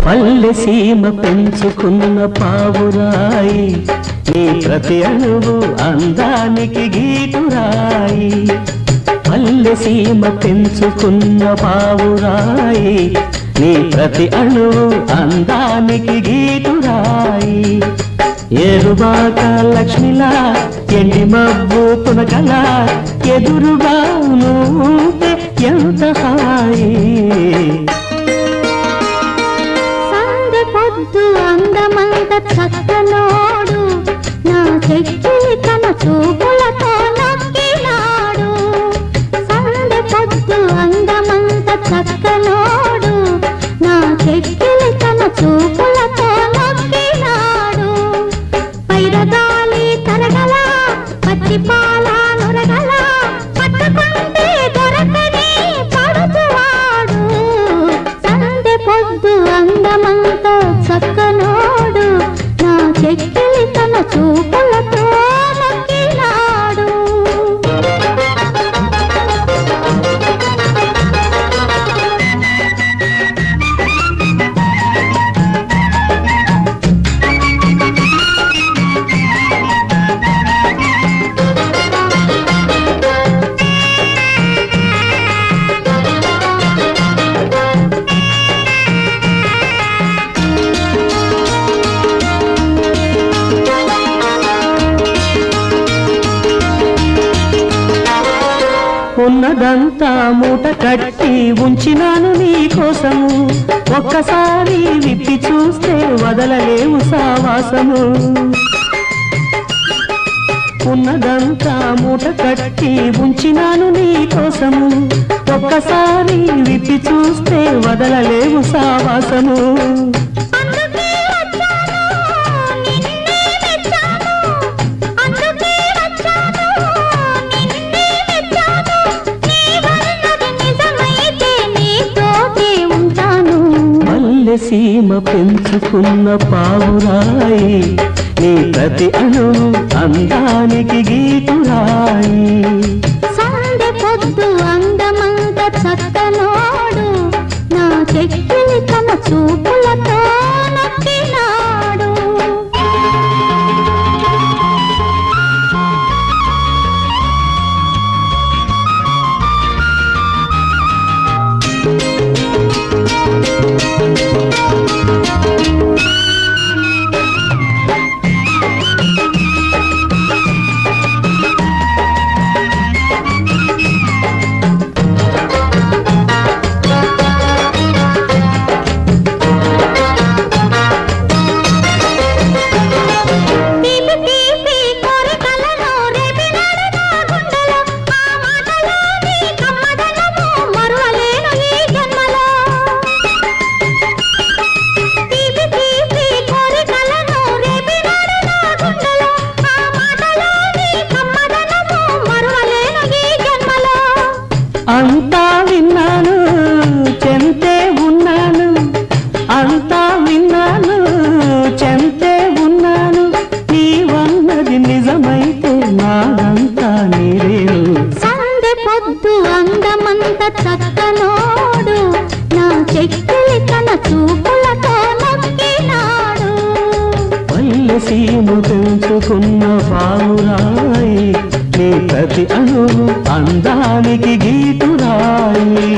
పల్లె సీమ పెంచుకున్న పావురాయి నీ ప్రతి అణువు అందానికి గీటురాయి పల్లె సీమ పెంచుకున్న పావురాయి నీ ప్రతి అణువు అందానికి గీటురాయి ఏరుబాక లక్ష్మిలా ఎండి మబ్బు తునకల ఎదురుగా నువ్వుంటే ఎంత హాయి పొద్దు అందమంత చక్కనోడు నా చెక్కిలి తన చూపులతో నొక్కినాడు సందె పొద్దు అందమంత చక్కనోడు నా చెక్కిలి తన చూపులతో నొక్కినాడు పైరగాలి తరగల పచ్చి పాల నొరగల పట్టుకుంటే దొరకని పడుతువాడు సందె పొద్దు అందమంత చక్కనోడు నా చెక్కిలి తన చూపులతో నొక్కినాడు ఉన్నదంతా మూట కట్టి ఉంచినాను నీ కోసము ఒక్కసారి విప్పి చూస్తే వదలలేవు సావాసము ఉన్నదంతా మూట కట్టి ఉంచినాను నీ కోసము ఒక్కసారి విప్పి చూస్తే వదలలేవు సావాసము సీమ పెంచుకున్న పావురాయి నీ ప్రతి అణు అందానికి గీటురాయి సందె పొద్దు అందమంత చక్కనోడు నా చెక్కిలి తన చూపులతో నొక్కినాడు అంతా విన్నాను చెంతే ఉన్నాను అంతా విన్నాను చెంతే ఉన్నాను నీవన్నది నిజమైతే నాదంతా నీరేను సందె పొద్దు అందమంత చక్కనోడు నా చెక్కిలి తన చూపులతో నొక్కినాడు పల్లె సీమ పెంచుకున్న పావురాయి నీ ప్రతి అణువు అందానికి గీటురాయి